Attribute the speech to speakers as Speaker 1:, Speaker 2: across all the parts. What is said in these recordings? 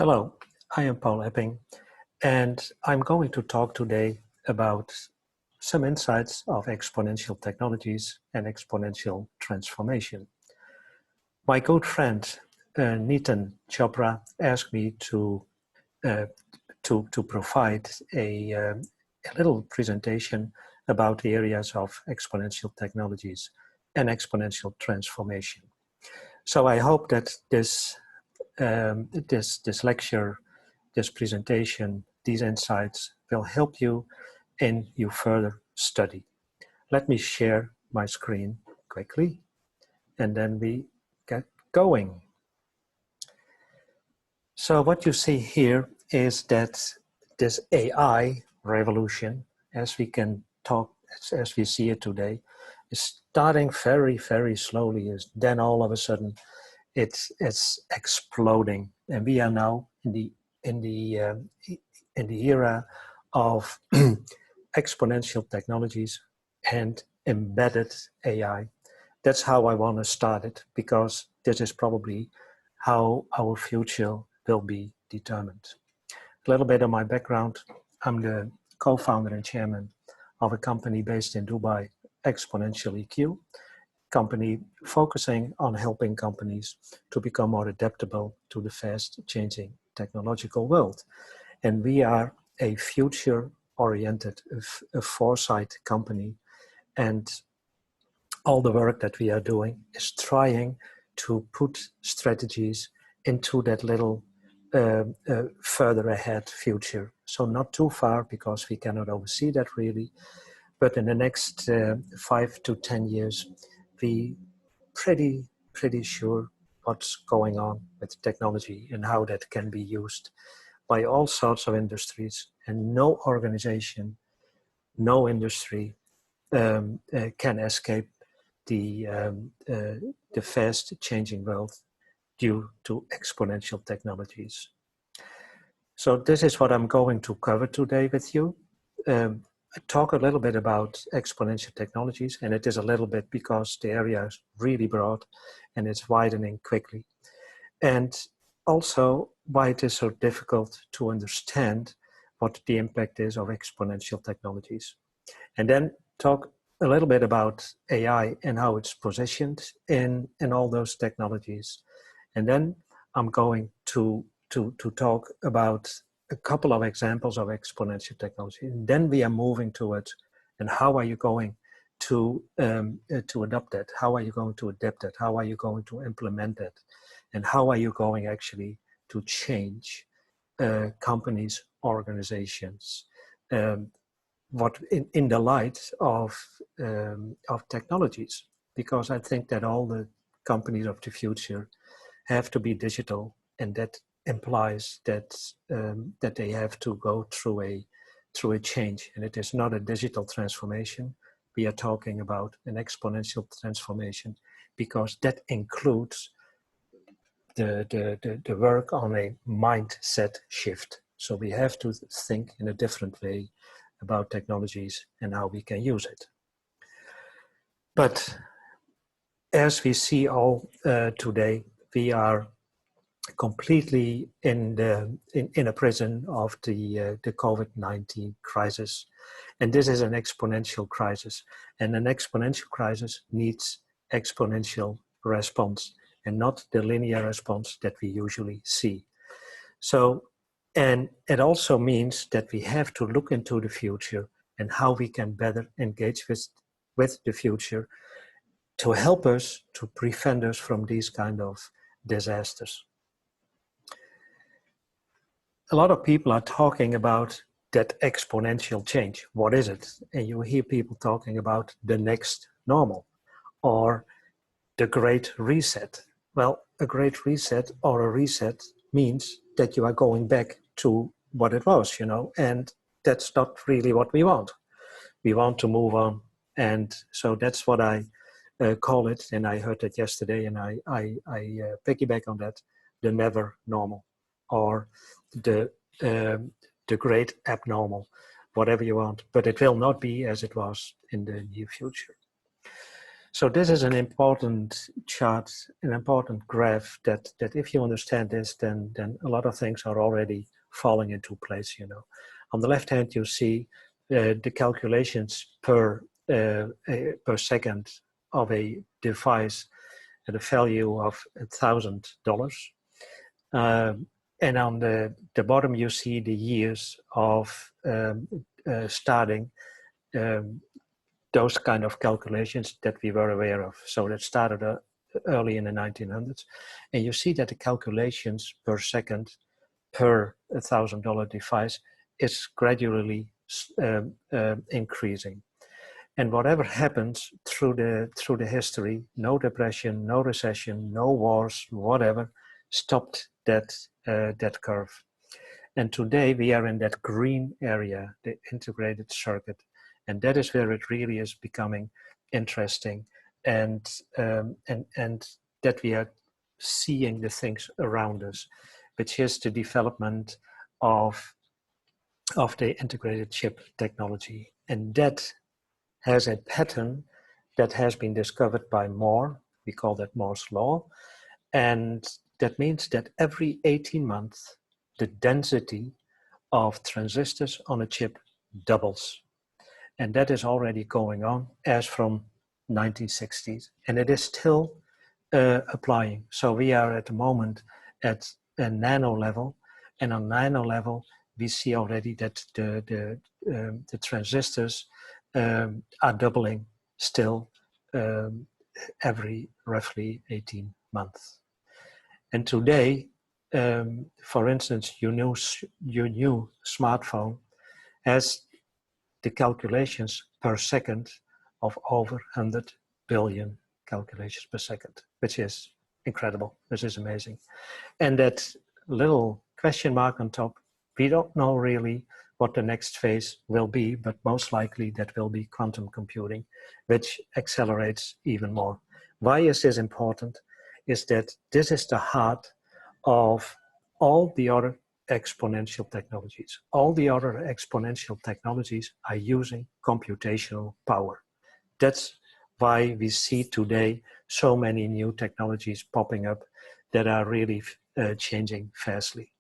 Speaker 1: Hello, I am Paul Epping, and I'm going to talk today about some insights of exponential technologies and exponential transformation. My good friend Nitin Chopra asked me uh, to provide a little presentation about the areas of exponential technologies and exponential transformation. So I hope that this lecture, this presentation, these insights will help you in your further study. Let me share my screen quickly, and then we get going. So what you see here is that this AI revolution, as we can talk, as we see it today, is starting very, very slowly. Then all of a sudden, it's exploding, and we are now in the era of exponential technologies and embedded AI. That's how I want to start it, because this is probably how our future will be determined. A little bit of my background: I'm the co-founder and chairman of a company based in Dubai, Exponential EQ, company focusing on helping companies to become more adaptable to the fast changing technological world. And we are a future oriented, a foresight company. And all the work that we are doing is trying to put strategies into that little further ahead future. So not too far, because we cannot oversee that really, but in the next 5 to 10 years, we pretty sure what's going on with technology and how that can be used by all sorts of industries. And no organization, no industry can escape the fast changing world due to exponential technologies. So this is what I'm going to cover today with you. I talk a little bit about exponential technologies, and it is a little bit because the area is really broad and it's widening quickly. And also why it is so difficult to understand what the impact is of exponential technologies. And then talk a little bit about AI and how it's positioned in all those technologies. And then I'm going to talk about a couple of examples of exponential technology. And then we are moving to it. And how are you going to adopt it? How are you going to adapt it? How are you going to implement it? And how are you going actually to change companies, organizations, what in the light of technologies? Because I think that all the companies of the future have to be digital, and that implies that that they have to go through a change, and it is not a digital transformation. We are talking about an exponential transformation, because that includes the work on a mindset shift. So we have to think in a different way about technologies and how we can use it. But as we see all today, we are completely in a prison of the COVID-19 crisis. And this is an exponential crisis. And an exponential crisis needs exponential response, and not the linear response that we usually see. So, and it also means that we have to look into the future and how we can better engage with the future to help us, to prevent us from these kind of disasters. A lot of people are talking about that exponential change. What is it? And you hear people talking about the next normal or the great reset. Well, a great reset or a reset means that you are going back to what it was, and that's not really what we want. We want to move on. And so that's what I call it. And I heard it yesterday, and I piggyback on that: the never normal, or the great abnormal, whatever you want. But it will not be as it was in the near future. So this is an important chart, an important graph that if you understand this, then a lot of things are already falling into place. You know, on the left hand you see the calculations per second of a device at a value of $1,000, and on the bottom you see the years of starting. Those kind of calculations that we were aware of. So that started early in the 1900s. And you see that the calculations per second per $1,000 device is gradually increasing. And whatever happens through the history, no depression, no recession, no wars, whatever, stopped that curve. And today we are in that green area, the integrated circuit. And that is where it really is becoming interesting, and that we are seeing the things around us, which is the development of the integrated chip technology. And that has a pattern that has been discovered by Moore. We call that Moore's law. And that means that every 18 months, the density of transistors on a chip doubles. And that is already going on as from 1960s. And it is still applying. So we are at the moment at a nano level. And on nano level, we see already that the transistors are doubling still every roughly 18 months. And today, for instance, your new smartphone has the calculations per second of over 100 billion calculations per second, which is incredible, which is amazing. And that little question mark on top, we don't know really what the next phase will be, but most likely that will be quantum computing, which accelerates even more. Why is this important? Is that this is the heart of all the other exponential technologies. All the other exponential technologies are using computational power. That's why we see today so many new technologies popping up that are really changing fastly.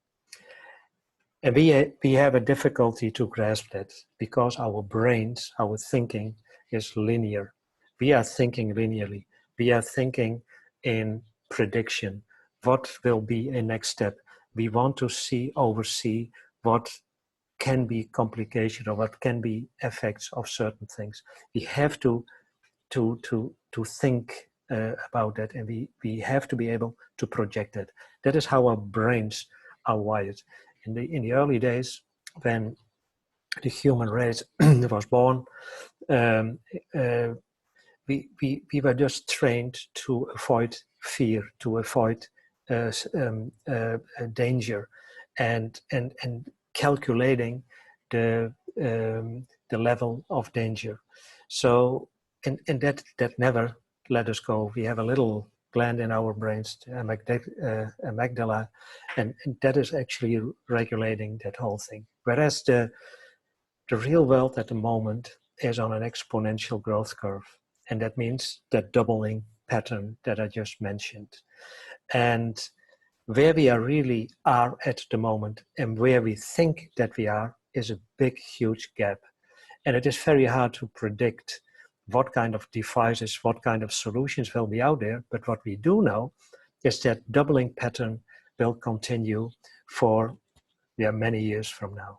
Speaker 1: And we have a difficulty to grasp that because our brains, our thinking is linear. We are thinking linearly. We are thinking in prediction. What will be a next step? We want to oversee what can be complication or what can be effects of certain things. We have to think about that, and we have to be able to project it. That is how our brains are wired. In the early days, when the human race was born, um, uh, we were just trained to avoid fear, to avoid danger, and calculating the level of danger. So and that never let us go. We have a little gland in our brains, amygdala, and that is actually regulating that whole thing. Whereas the real world at the moment is on an exponential growth curve. And that means that doubling pattern that I just mentioned. And where we are really are at the moment and where we think that we are is a big, huge gap. And it is very hard to predict what kind of devices, what kind of solutions will be out there. But what we do know is that doubling pattern will continue for many years from now.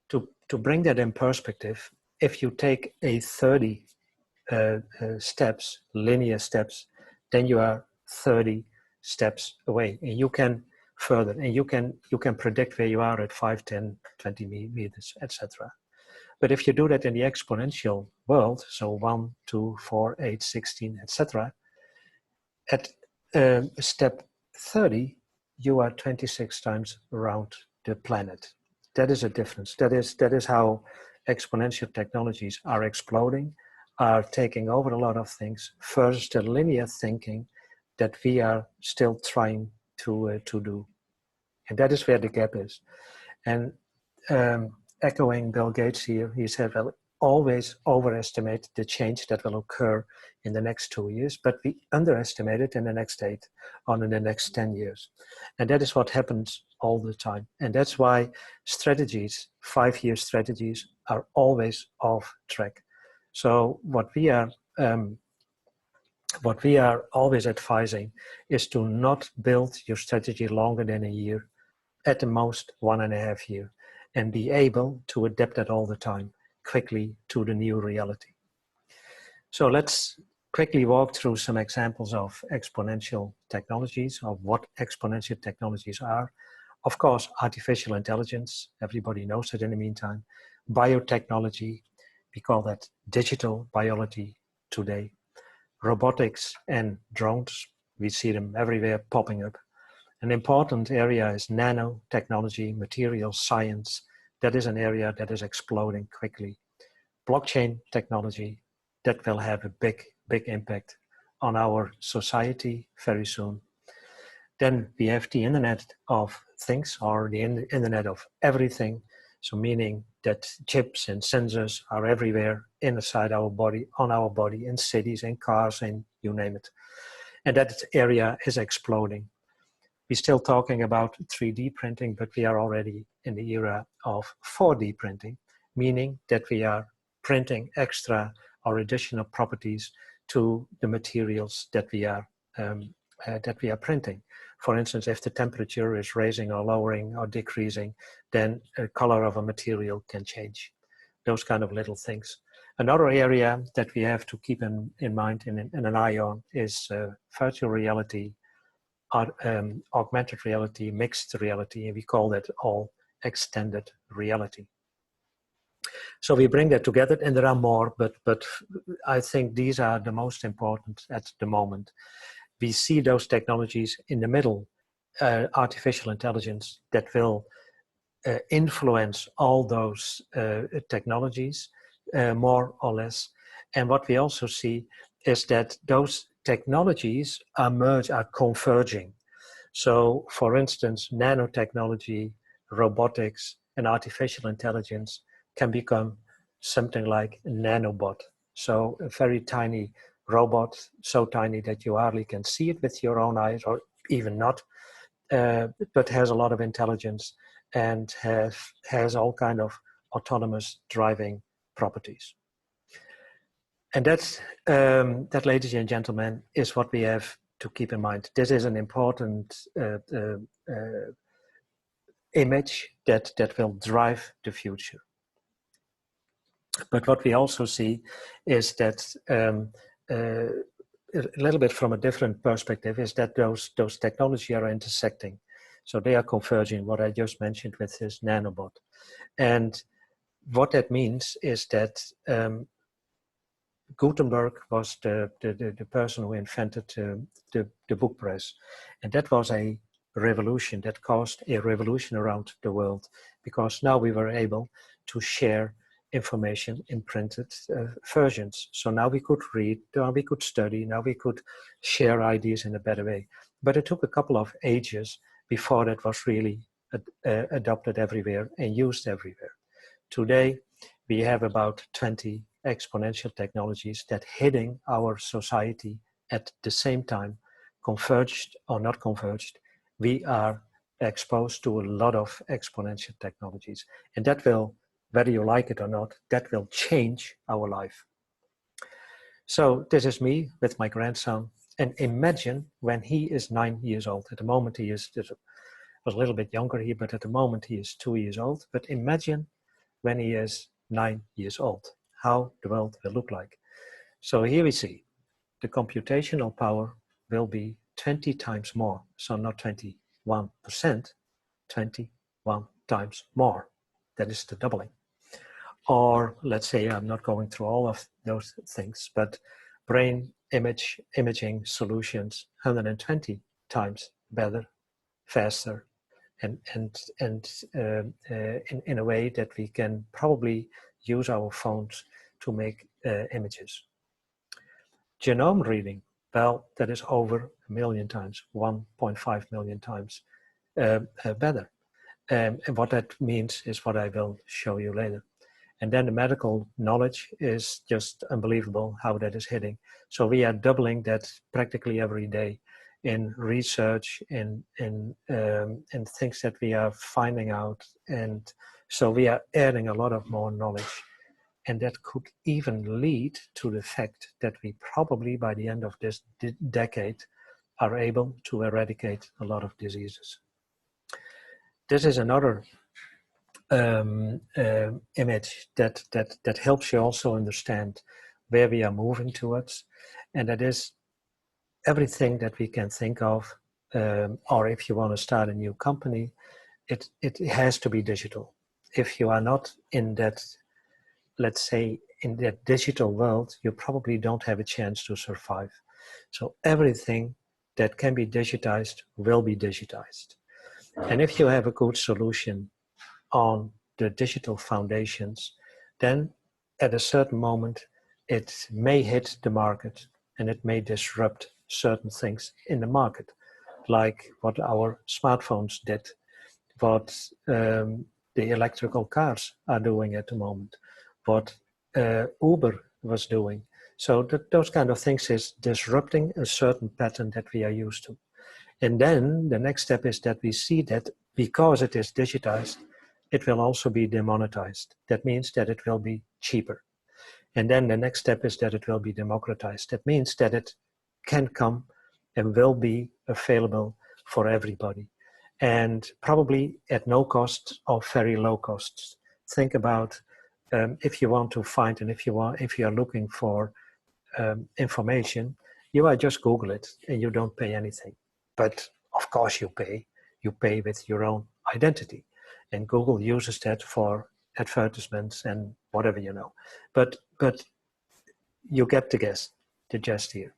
Speaker 1: To bring that in perspective, if you take a 30 steps, linear steps, then you are 30 steps away, and you can further, and you can predict where you are at 5, 10, 20 meters, etc. But if you do that in the exponential world, so 1, 2, 4, 8, 16, etc., at step 30, you are 26 times around the planet. That is a difference. That is how exponential technologies are exploding, are taking over a lot of things. First, the linear thinking that we are still trying to do. And that is where the gap is. And echoing Bill Gates here, he said, well, always overestimate the change that will occur in the next 2 years, but we underestimate it in the next 8 or in the next 10 years. And that is what happens all the time. And that's why strategies, 5-year strategies, are always off track. So what we are always advising is to not build your strategy longer than a year, at the most 1.5 years, and be able to adapt it all the time quickly to the new reality. So let's quickly walk through some examples of exponential technologies, of what exponential technologies are. Of course, artificial intelligence, everybody knows it in the meantime. Biotechnology, we call that digital biology today. Robotics and drones, we see them everywhere popping up. An important area is nanotechnology, material science. That is an area that is exploding quickly. Blockchain technology, that will have a big impact on our society very soon. Then we have the Internet of Things, or the Internet of Everything. So meaning that chips and sensors are everywhere inside our body, on our body, in cities, in cars, and you name it. And that area is exploding. We're still talking about 3D printing, but we are already in the era of 4D printing, meaning that we are printing extra or additional properties to the materials that we are printing. For instance, if the temperature is raising or lowering or decreasing, then the color of a material can change. Those kind of little things. Another area that we have to keep in mind and an eye on is virtual reality, augmented reality, mixed reality, and we call that all extended reality. So we bring that together, and there are more, but I think these are the most important at the moment. We see those technologies in the middle, artificial intelligence, that will influence all those technologies more or less. And what we also see is that those technologies are converging. So, for instance, nanotechnology, robotics, and artificial intelligence can become something like a nanobot. So a very tiny robot, so tiny that you hardly can see it with your own eyes, or even not, but has a lot of intelligence and has all kind of autonomous driving properties. And that, ladies and gentlemen, is what we have to keep in mind. This is an important image that will drive the future. But what we also see is that a little bit from a different perspective is that those technologies are intersecting. So they are converging, what I just mentioned with this nanobot. And what that means is that Gutenberg was the person who invented the book press. And that was a revolution that caused a revolution around the world, because now we were able to share information in printed versions. So now we could read, now we could study, now we could share ideas in a better way. But it took a couple of ages before that was really adopted everywhere and used everywhere. Today, we have about 20 exponential technologies that hitting our society at the same time, converged or not converged. We are exposed to a lot of exponential technologies, and that will, whether you like it or not, that will change our life. So this is me with my grandson, and imagine when he is 9 years old. At the moment he was a little bit younger here, but at the moment he is 2 years old. But imagine when he is 9 years old, how the world will look like. So here we see the computational power will be 20 times more. So not 21%, 21 times more. That is the doubling. Or let's say, I'm not going through all of those things, but brain imaging solutions, 120 times better, faster, and in a way that we can probably use our phones to make images. Genome reading, well, that is over 1 million times, 1.5 million times better. And what that means is what I will show you later. And then the medical knowledge is just unbelievable how that is hitting. So we are doubling that practically every day in research, in things that we are finding out. And so we are adding a lot of more knowledge. And that could even lead to the fact that we probably by the end of this decade are able to eradicate a lot of diseases. This is another image that helps you also understand where we are moving towards, and that is everything that we can think of, or if you want to start a new company, it has to be digital. If you are not in that, let's say, in that digital world, you probably don't have a chance to survive. So everything that can be digitized will be digitized. And if you have a good solution on the digital foundations, then at a certain moment, it may hit the market and it may disrupt certain things in the market, like what our smartphones did, what the electrical cars are doing at the moment, what Uber was doing. So those kind of things is disrupting a certain pattern that we are used to. And then the next step is that we see that because it is digitized, it will also be demonetized. That means that it will be cheaper. And then the next step is that it will be democratized. That means that it can come and will be available for everybody. And probably at no cost or very low costs. Think about if you want to find and if you are looking for information, you are just Google it and you don't pay anything. But of course you pay with your own identity. And Google uses that for advertisements and whatever, But you get the gist here.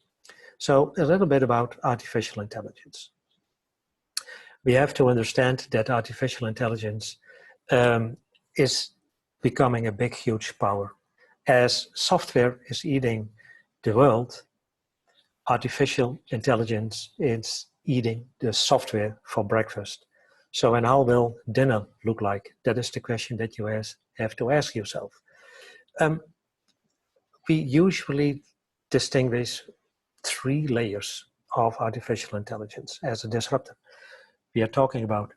Speaker 1: So a little bit about artificial intelligence. We have to understand that artificial intelligence is becoming a big, huge power. As software is eating the world, artificial intelligence is eating the software for breakfast. So, and how will dinner look like? That is the question that you have to ask yourself. We usually distinguish 3 layers of artificial intelligence as a disruptor. We are talking about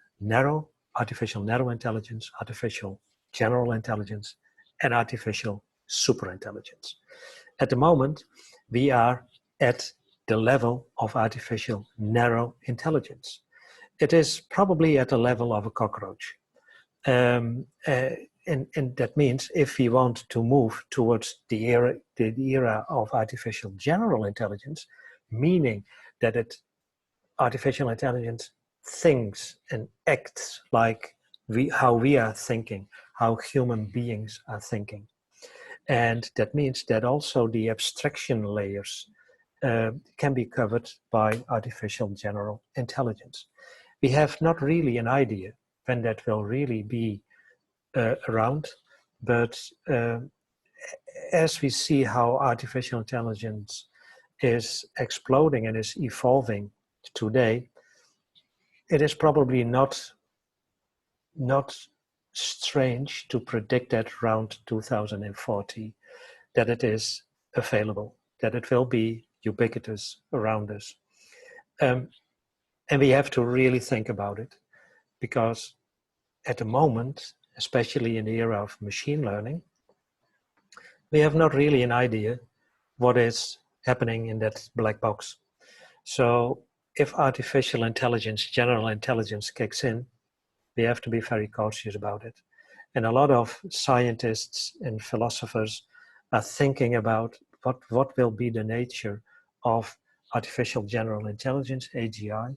Speaker 1: artificial narrow intelligence, artificial general intelligence, and artificial superintelligence. At the moment, we are at the level of artificial narrow intelligence. It is probably at the level of a cockroach. And that means if we want to move towards the era of artificial general intelligence, meaning that artificial intelligence thinks and acts like how we are thinking, how human beings are thinking. And that means that also the abstraction layers can be covered by artificial general intelligence. We have not really an idea when that will really be around, but as we see how artificial intelligence is exploding and is evolving today, it is probably not strange to predict that around 2040 that it is available, that it will be ubiquitous around us. And we have to really think about it, because at the moment, especially in the era of machine learning, we have not really an idea what is happening in that black box. So if artificial intelligence, general intelligence kicks in, we have to be very cautious about it. And a lot of scientists and philosophers are thinking about what will be the nature of artificial general intelligence, AGI,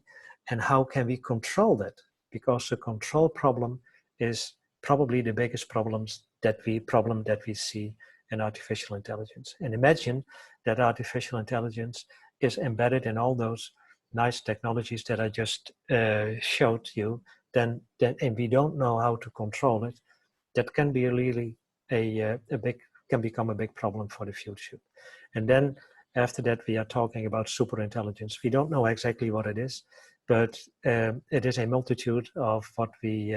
Speaker 1: and how can we control that? Because the control problem is probably the biggest problem that we see in artificial intelligence. And imagine that artificial intelligence is embedded in all those nice technologies that I just showed you, then and we don't know how to control it, that can be really can become a big problem for the future. And then after that, we are talking about superintelligence. We don't know exactly what it is, but it is a multitude of what we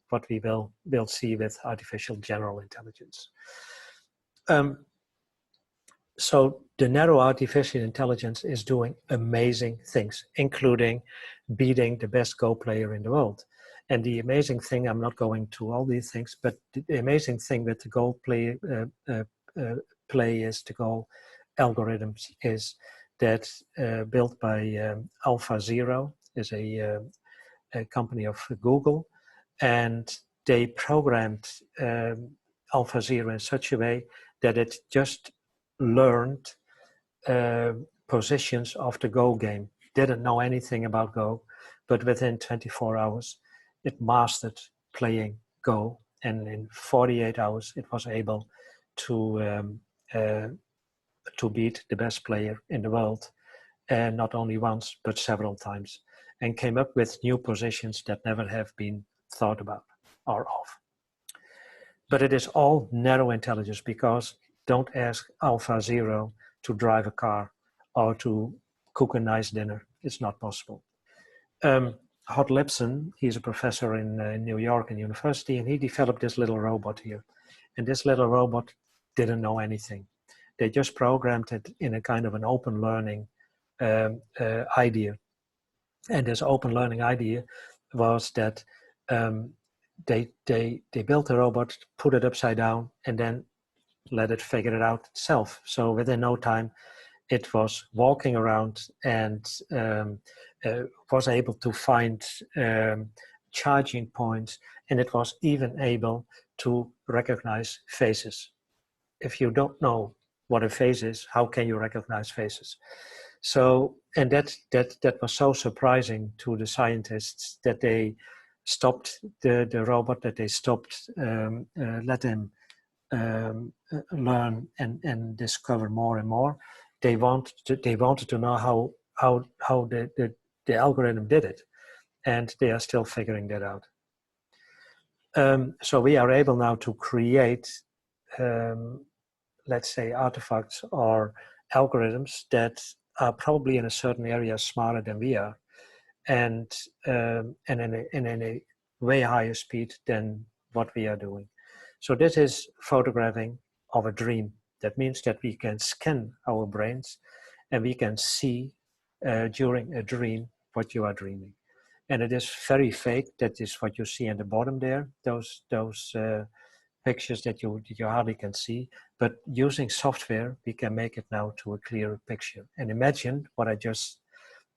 Speaker 1: what we will see with artificial general intelligence. So the narrow artificial intelligence is doing amazing things, including beating the best Go player in the world. And the amazing thing, I'm not going to all these things, but the amazing thing with the Go play is the Go algorithms is that built by AlphaZero, is a company of Google, and they programmed AlphaZero in such a way that it just learned positions of the Go game. Didn't know anything about Go, but within 24 hours, it mastered playing Go, and in 48 hours, it was able to beat the best player in the world, and not only once, but several times, and came up with new positions that never have been thought about or of. But it is all narrow intelligence, because don't ask AlphaZero to drive a car or to cook a nice dinner. It's not possible. Hod Lipson, he's a professor in New York and university, and he developed this little robot here. And this little robot didn't know anything. They just programmed it in a kind of an open learning idea. And this open learning idea was that they built a robot, put it upside down, and then let it figure it out itself. So within no time, it was walking around and was able to find charging points, and it was even able to recognize faces. If you don't know what a face is, how can you recognize faces? So, and that was so surprising to the scientists that they stopped the robot, that they stopped, let him learn and discover more and more. They wanted to know how the algorithm did it, and they are still figuring that out. So we are able now to create, let's say, artifacts or algorithms that are probably in a certain area smarter than we are, and in a way higher speed than what we are doing. So this is photographing of a dream. That means that we can scan our brains and we can see during a dream what you are dreaming. And it is very fake. That is what you see in the bottom there, those pictures that you hardly can see. But using software, we can make it now to a clearer picture. And imagine what I just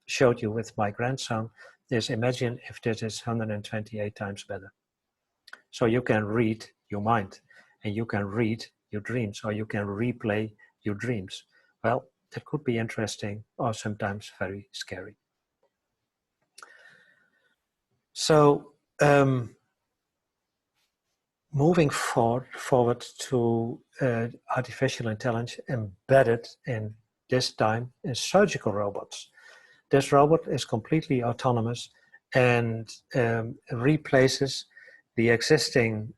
Speaker 1: showed you with my grandson is, imagine if this is 128 times better. So you can read your mind, and you can read your dreams, or you can replay your dreams. Well, that could be interesting, or sometimes very scary. So moving forward to artificial intelligence embedded in, this time, in surgical robots. This robot is completely autonomous and replaces the existing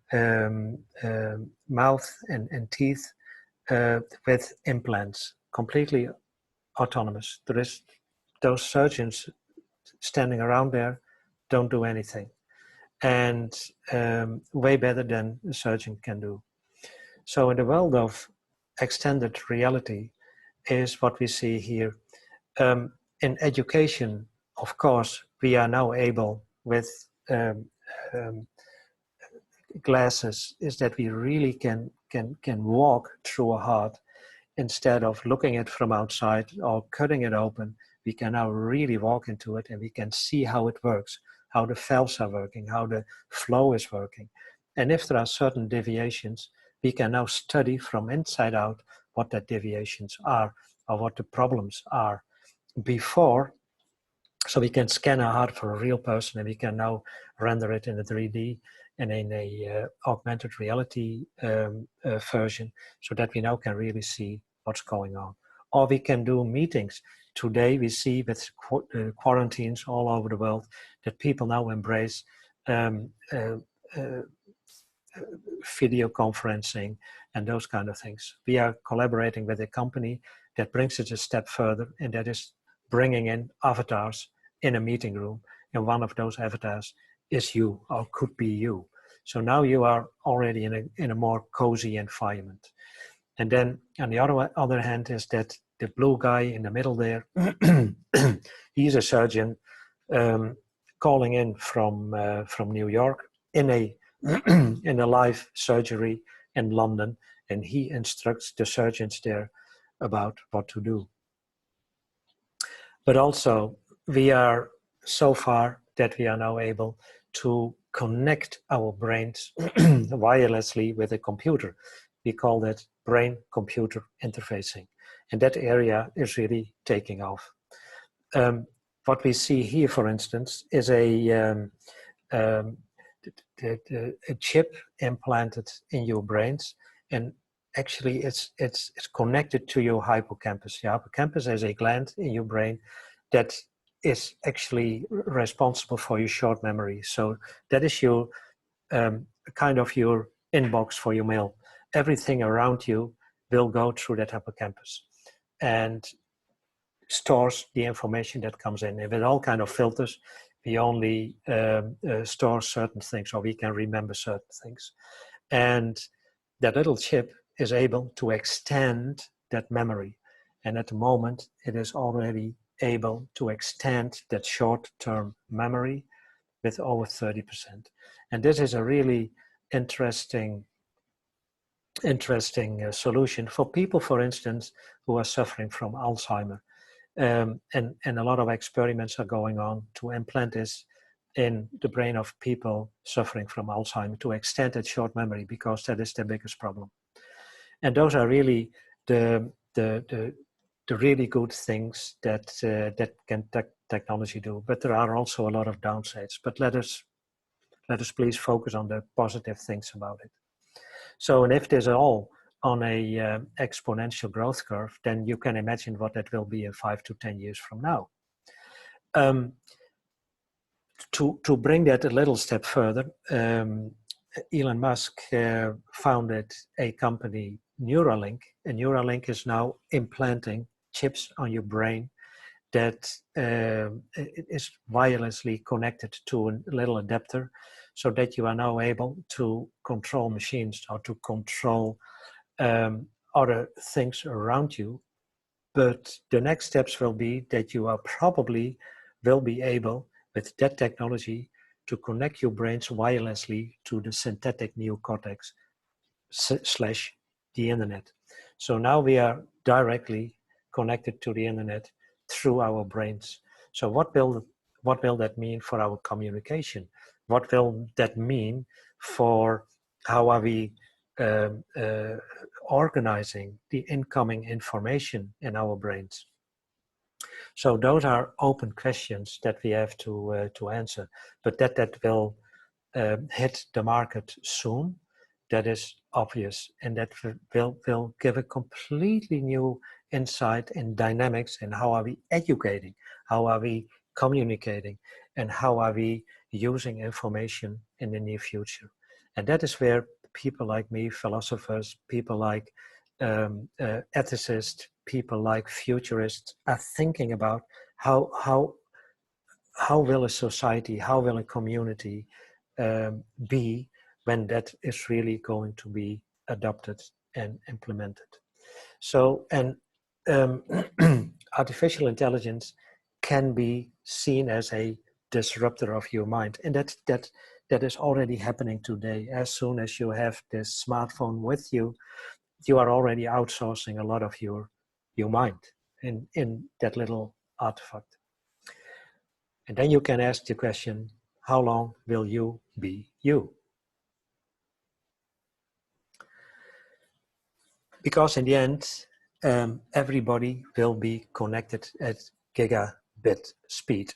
Speaker 1: mouth and teeth with implants, completely autonomous. There is, those surgeons standing around there don't do anything, and way better than a surgeon can do. So in the world of extended reality is what we see here. In education, of course, we are now able with glasses, is that we really can walk through a heart instead of looking at it from outside or cutting it open. We can now really walk into it, and we can see how it works, how the valves are working, how the flow is working. And if there are certain deviations, we can now study from inside out what the deviations are, or what the problems are before. So we can scan a heart for a real person, and we can now render it in a 3D and in a augmented reality version, so that we now can really see what's going on. Or we can do meetings. Today we see with quarantines all over the world that people now embrace video conferencing and those kind of things. We are collaborating with a company that brings it a step further, and that is bringing in avatars in a meeting room, and one of those avatars is you, or could be you. So now you are already in a more cozy environment. And then on the other hand is that the blue guy in the middle there, he's a surgeon calling in from New York in a in a live surgery in London, and he instructs the surgeons there about what to do. But also, we are so far that we are now able to connect our brains wirelessly with a computer. We call that brain-computer interfacing. And that area is really taking off. What we see here, for instance, is a chip implanted in your brains, and actually it's connected to your hippocampus. The hippocampus is a gland in your brain that is actually responsible for your short memory. So that is your kind of your inbox for your mail. Everything around you will go through that hippocampus and stores the information that comes in. And with all kind of filters, we only store certain things, or we can remember certain things. And that little chip is able to extend that memory. And at the moment, it is already able to extend that short-term memory with over 30%. And this is a really interesting solution for people, for instance, who are suffering from Alzheimer. And a lot of experiments are going on to implant this in the brain of people suffering from Alzheimer to extend that short memory, because that is the biggest problem. And those are really the really good things that can technology do. But there are also a lot of downsides. But let us please focus on the positive things about it. So, and if this is all on a exponential growth curve, then you can imagine what that will be in 5 to 10 years from now. To bring that a little step further, Elon Musk founded a company, Neuralink, and Neuralink is now implanting chips on your brain that is wirelessly connected to a little adapter, so that you are now able to control machines or to control other things around you. But the next steps will be that you are probably will be able, with that technology, to connect your brains wirelessly to the synthetic neocortex / the internet. So now we are directly connected to the internet through our brains. So what will that mean for our communication? What will that mean for how are we organizing the incoming information in our brains? So those are open questions that we have to answer, but that will hit the market soon. That is obvious, and that will give a completely new insight and dynamics in how are we educating, how are we communicating, and how are we using information in the near future. And that is where people like me, philosophers, people like ethicists, people like futurists are thinking about how will a society, how will a community be when that is really going to be adopted and implemented. So, and artificial intelligence can be seen as a disruptor of your mind, and that is already happening today. As soon as you have this smartphone with you, you are already outsourcing a lot of your mind in that little artifact. And then you can ask the question, how long will you be you? Because in the end, everybody will be connected at gigabit speed.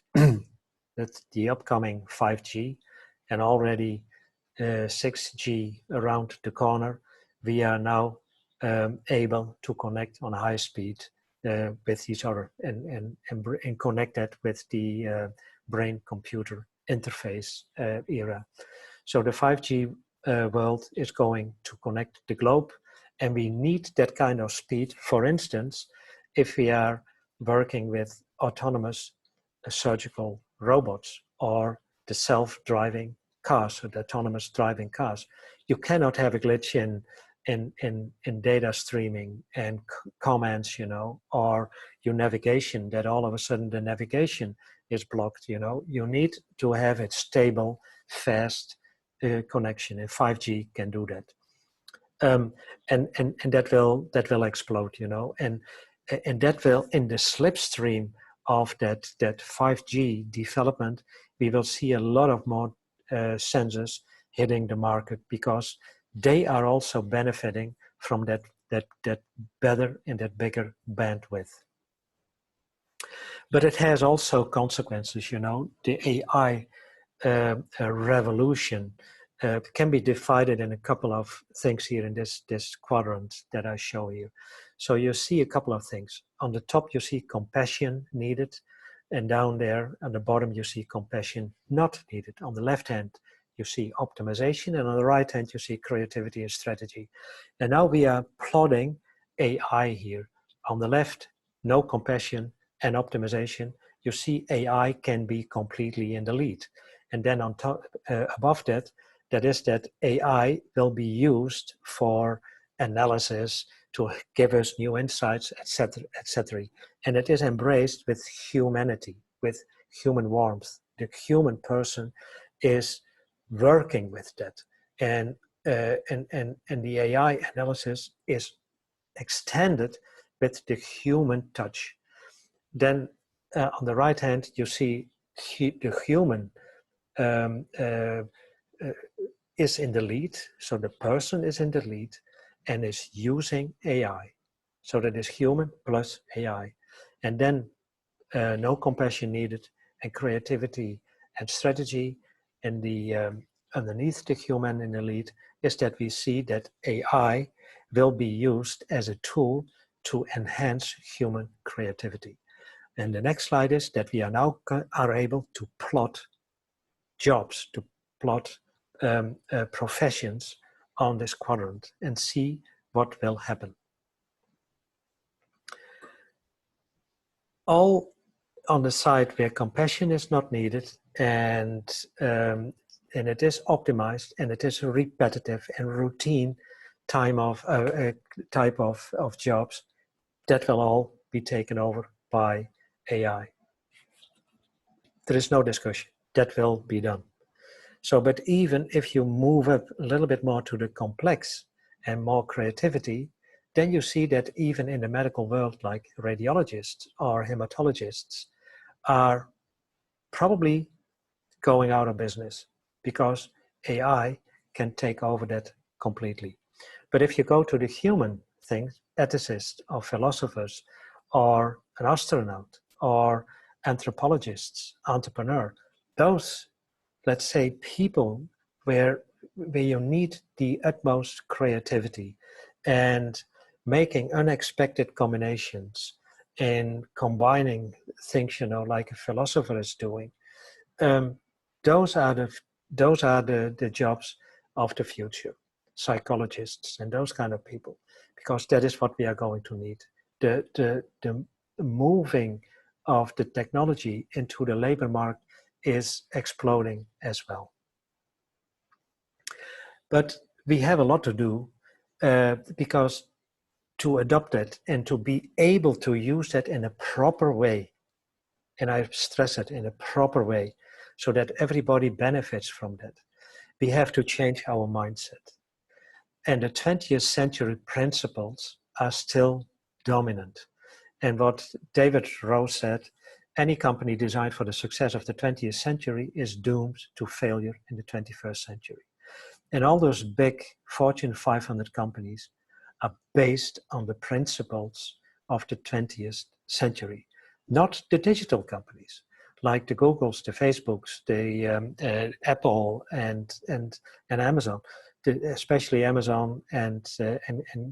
Speaker 1: That's the upcoming 5G, and already 6G around the corner. We are now able to connect on high speed with each other and connect that with the brain-computer interface era. So the 5G world is going to connect the globe, and we need that kind of speed. For instance, if we are working with autonomous surgical robots or the self-driving cars, so the autonomous driving cars, you cannot have a glitch in data streaming and comments, or your navigation, that all of a sudden the navigation is blocked. You need to have a stable, fast connection, and 5G can do that. And that will explode, and that will, in the slipstream of that 5G development, we will see a lot of more sensors hitting the market, because they are also benefiting from that better and that bigger bandwidth. But it has also consequences, the AI revolution can be divided in a couple of things here in this quadrant that I show you. So you see a couple of things. On the top, you see compassion needed, and down there on the bottom, you see compassion not needed. On the left hand, you see optimization, and on the right hand, you see creativity and strategy. And now we are plotting AI here. On the left, no compassion and optimization. You see AI can be completely in the lead. And then on top, above that, that AI will be used for analysis to give us new insights, etc., etc. And it is embraced with humanity, with human warmth. The human person is working with that, and the AI analysis is extended with the human touch. Then on the right hand, you see the human is in the lead, so the person is in the lead and is using AI. So that is human plus AI. And then no compassion needed, and creativity and strategy. And the underneath the human in the lead is that we see that AI will be used as a tool to enhance human creativity. And the next slide is that we are now able to plot jobs, to plot professions on this quadrant and see what will happen. All on the side where compassion is not needed, and it is optimized, and it is repetitive and routine type of jobs, that will all be taken over by AI. There is no discussion. That will be done. So, but even if you move up a little bit more to the complex and more creativity, then you see that even in the medical world, like radiologists or hematologists are probably going out of business, because AI can take over that completely. But if you go to the human things, ethicists or philosophers or an astronaut or anthropologists, entrepreneur, those, let's say, people where you need the utmost creativity and making unexpected combinations and combining things, like a philosopher is doing. Those are the jobs of the future, psychologists and those kind of people, because that is what we are going to need. The moving of the technology into the labor market is exploding as well. But we have a lot to do, because to adopt it and to be able to use that in a proper way, and I stress it, in a proper way, so that everybody benefits from that, we have to change our mindset. And the 20th century principles are still dominant. And what David Rose said, any company designed for the success of the 20th century is doomed to failure in the 21st century. And all those big Fortune 500 companies are based on the principles of the 20th century, not the digital companies like the Googles, the Facebooks, the Apple and Amazon. Especially Amazon and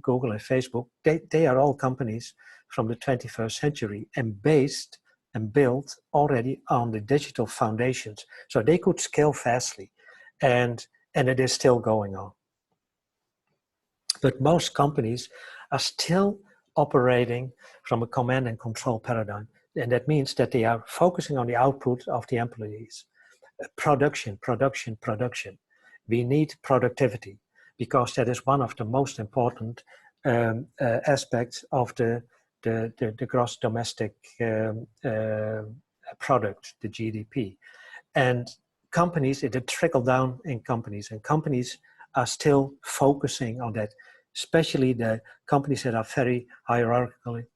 Speaker 1: Google and Facebook, they are all companies from the 21st century and based and built already on the digital foundations. So they could scale fastly, and it is still going on. But most companies are still operating from a command and control paradigm. And that means that they are focusing on the output of the employees. Production, production, production. We need productivity because that is one of the most important aspects of the gross domestic product, the GDP. And companies, it trickle down in companies, and companies are still focusing on that, especially the companies that are very hierarchically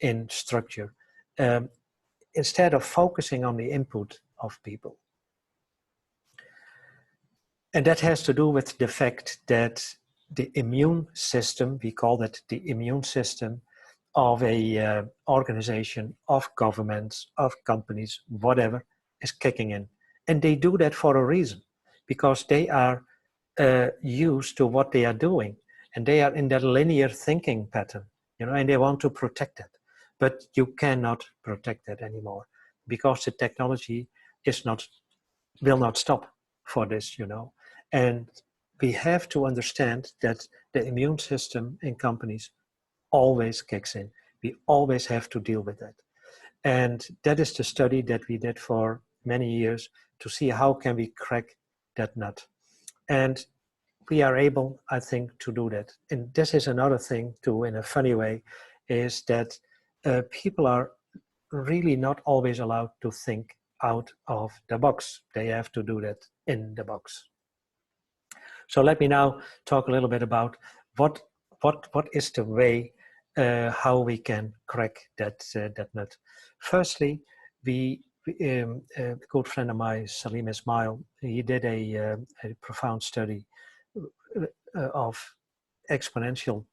Speaker 1: in structure, instead of focusing on the input of people. And that has to do with the fact that the immune system, we call that the immune system of a organization, of governments, of companies, whatever, is kicking in. And they do that for a reason, because they are used to what they are doing, and they are in that linear thinking pattern, you know, and they want to protect it. But you cannot protect that anymore, because the technology will not stop for this, you know. And we have to understand that the immune system in companies always kicks in. We always have to deal with that. And that is the study that we did for many years to see how can we crack that nut. And we are able, I think, to do that. And this is another thing too, in a funny way, is that people are really not always allowed to think out of the box. They have to do that in the box. So let me now talk a little bit about what is the way how we can crack that nut. Firstly, a good friend of mine, Salim Ismail, he did a profound study of exponential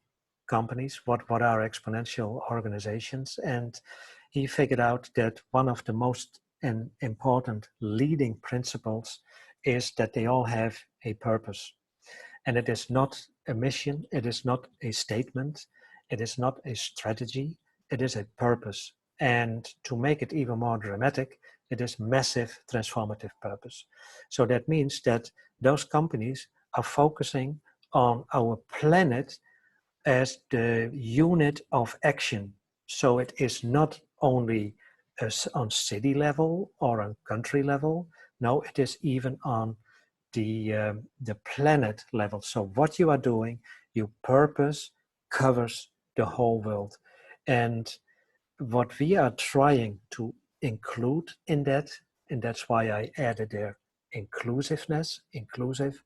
Speaker 1: companies. What are exponential organizations? And he figured out that one of the most important leading principles is that they all have a purpose. And it is not a mission, it is not a statement, it is not a strategy, it is a purpose. And to make it even more dramatic, it is massive transformative purpose. So that means that those companies are focusing on our planet as the unit of action. So it is not only on city level or on country level. No, it is even on the planet level. So what you are doing, your purpose covers the whole world. And what we are trying to include in that, and that's why I added there inclusiveness, inclusive,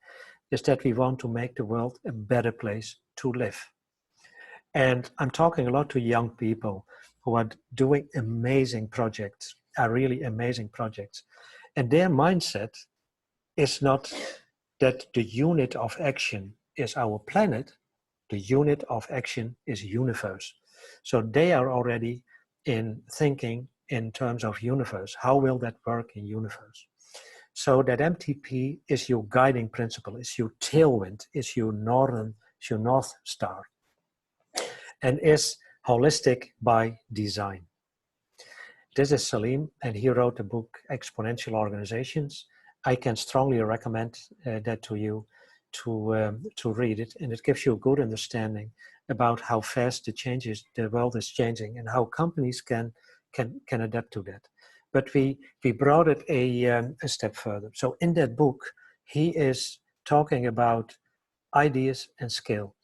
Speaker 1: is that we want to make the world a better place to live. And I'm talking a lot to young people who are doing amazing projects, are really amazing projects. And their mindset is not that the unit of action is our planet, the unit of action is universe. So they are already in thinking in terms of universe. How will that work in universe? So that MTP is your guiding principle, is your tailwind, is your North Star, and is holistic by design. This is Salim, and he wrote the book Exponential Organizations. I can strongly recommend that to you to read it, and it gives you a good understanding about how fast the world is changing, and how companies can adapt to that. But we brought it a step further. So in that book, he is talking about ideas and skill.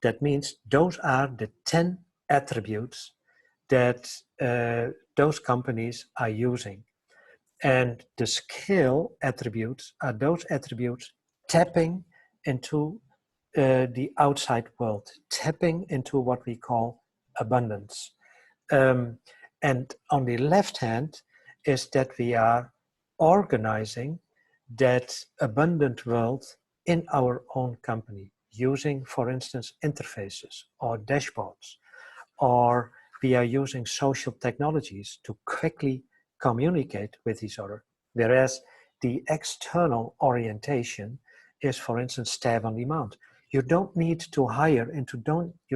Speaker 1: That means those are the 10 attributes that those companies are using. And the skill attributes are those attributes tapping into the outside world, tapping into what we call abundance. And on the left hand is that we are organizing that abundant world in our own company, using, for instance, interfaces or dashboards, or we are using social technologies to quickly communicate with each other. Whereas the external orientation is, for instance, staff on demand. You don't need to hire and you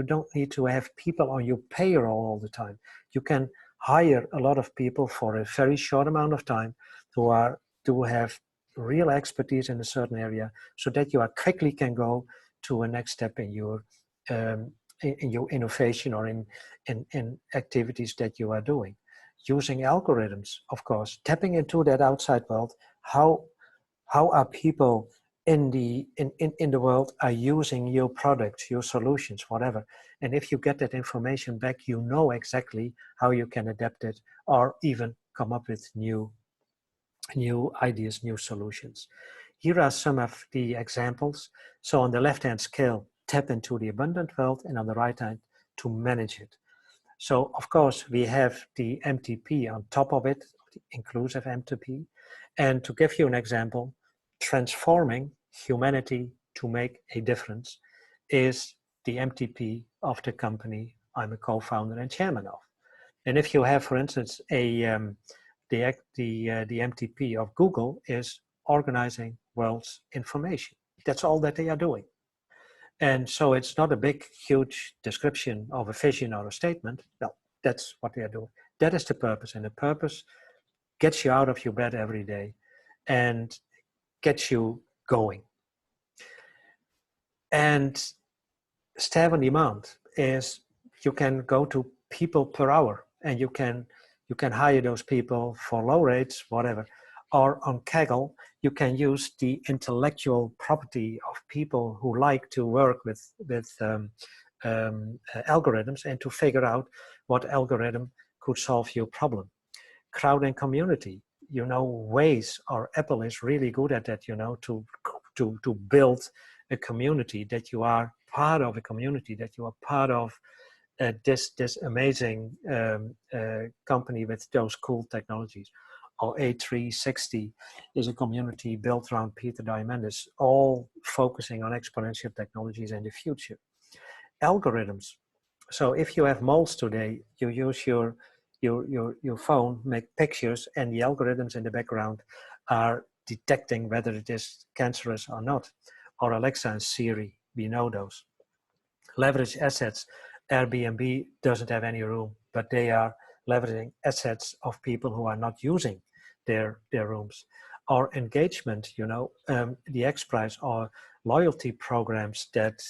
Speaker 1: don't need to have people on your payroll all the time. You can hire a lot of people for a very short amount of time to have real expertise in a certain area, so that you are quickly can go to a next step in your innovation or in activities that you are doing. using algorithms, of course, tapping into that outside world. How are people in the world are using your products, your solutions, whatever. And if you get that information back, you know exactly how you can adapt it or even come up with new ideas, new solutions. Here are some of the examples. So on the left-hand scale, tap into the abundant world, and on the right hand, to manage it. So of course, we have the MTP on top of it, the inclusive MTP. And to give you an example, transforming humanity to make a difference is the MTP of the company I'm a co-founder and chairman of. And if you have, for instance, the MTP of Google is organizing world's information. That's all that they are doing. And so it's not a big, huge description of a vision or a statement. No, that's what they are doing. That is the purpose. And the purpose gets you out of your bed every day and gets you going. And staff on demand is you can go to people per hour, and you can hire those people for low rates, whatever. Or on Kaggle, you can use the intellectual property of people who like to work with algorithms and to figure out what algorithm could solve your problem. Crowd and community, Waze or Apple is really good at that, to build a community, that you are part of a community, that you are part of this amazing company with those cool technologies. Or A360 is a community built around Peter Diamandis, all focusing on exponential technologies in the future. Algorithms. So if you have moles today, you use your phone, make pictures, and the algorithms in the background are detecting whether it is cancerous or not. Or Alexa and Siri, we know those. Leverage assets. Airbnb doesn't have any room, but they are leveraging assets of people who are not using their rooms. Or engagement, the X Prize or loyalty programs that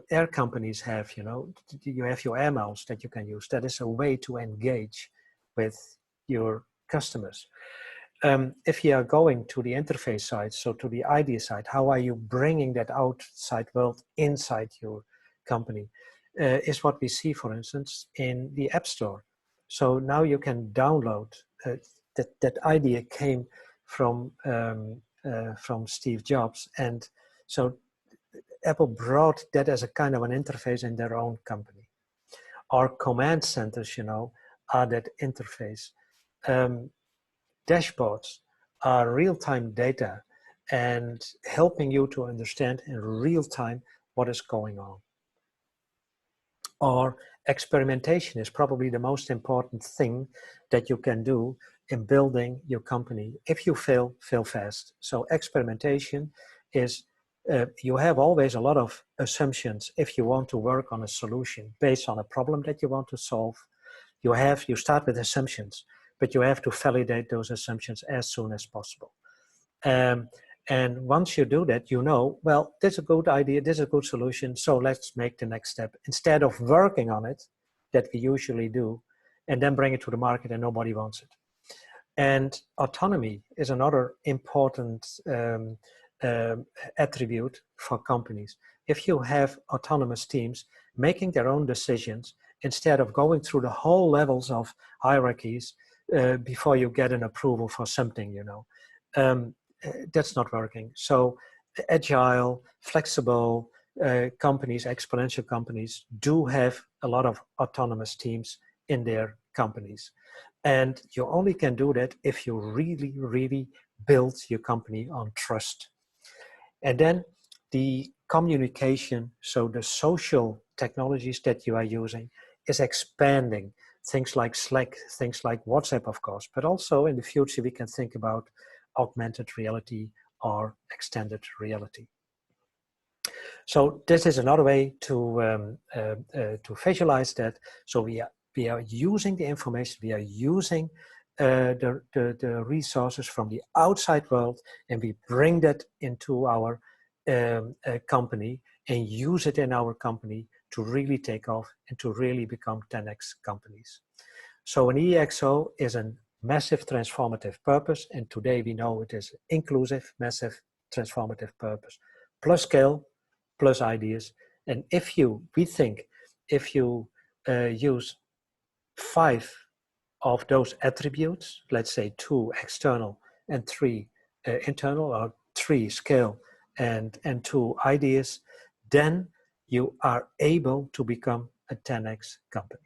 Speaker 1: air companies have. You have your air miles that you can use. That is a way to engage with your customers. If you are going to the interface side, so to the idea side, how are you bringing that outside world inside your company? Is what we see, for instance, in the App Store. So now you can download. That idea came from Steve Jobs, and so Apple brought that as a kind of an interface in their own company. Our command centers, are that interface. Dashboards are real-time data and helping you to understand in real time what is going on. Or experimentation is probably the most important thing that you can do in building your company. If you fail fast. So experimentation is, you have always a lot of assumptions if you want to work on a solution based on a problem that you want to solve. You start with assumptions, but you have to validate those assumptions as soon as possible. And once you do that, well, this is a good idea, this is a good solution, so let's make the next step. Instead of working on it, that we usually do, and then bring it to the market and nobody wants it. And autonomy is another important attribute for companies. If you have autonomous teams making their own decisions, instead of going through the whole levels of hierarchies before you get an approval for something, that's not working. So agile, flexible companies, exponential companies, do have a lot of autonomous teams in their companies. And you only can do that if you really, really build your company on trust. And then the communication, so the social technologies that you are using, is expanding. Things like Slack, things like WhatsApp, of course, but also in the future we can think about augmented reality or extended reality. So this is another way to visualize that. So we are using the information, we are using the resources from the outside world, and we bring that into our company and use it in our company to really take off and to really become 10x companies. So an EXO is a massive transformative purpose, and today we know it is inclusive, massive transformative purpose, plus scale, plus ideas. And we think if you use 5 of those attributes, let's say 2 external and 3 internal, or 3 scale and 2 ideas, then you are able to become a 10x company.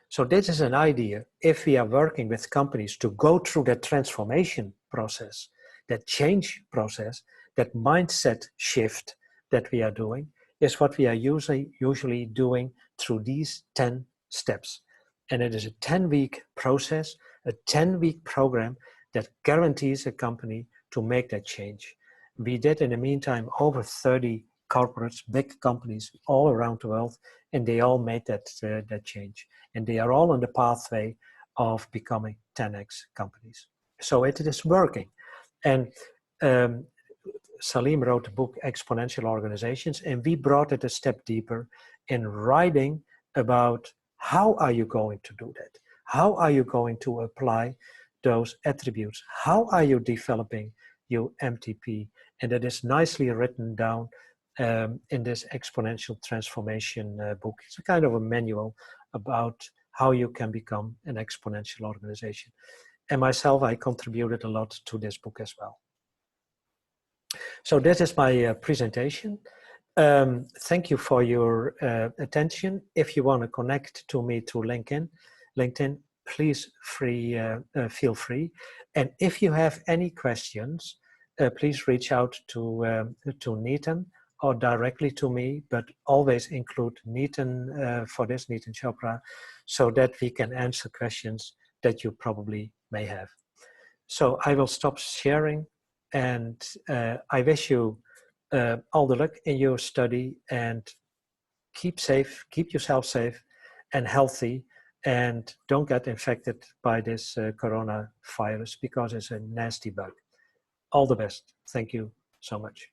Speaker 1: So this is an idea. If we are working with companies to go through that transformation process, that change process, that mindset shift that we are doing, is what we are usually doing through these 10 steps. And it is a 10-week process, a 10-week program that guarantees a company to make that change. We did, in the meantime, over 30 corporates, big companies all around the world, and they all made that change. And they are all on the pathway of becoming 10x companies. So it is working. And Salim wrote the book Exponential Organizations, and we brought it a step deeper in writing about how are you going to do that? How are you going to apply those attributes? How are you developing your MTP? And it is nicely written down in this Exponential Transformation book. It's a kind of a manual about how you can become an exponential organization. And myself, I contributed a lot to this book as well. So that is my presentation. Thank you for your attention. If you want to connect to me through LinkedIn, please feel free. And if you have any questions, please reach out to Nitin or directly to me, but always include Nitin for this, Nitin Chopra, so that we can answer questions that you probably may have. So I will stop sharing, and I wish you all the luck in your study, and keep safe, keep yourself safe and healthy, and don't get infected by this coronavirus, because it's a nasty bug. All the best. Thank you so much.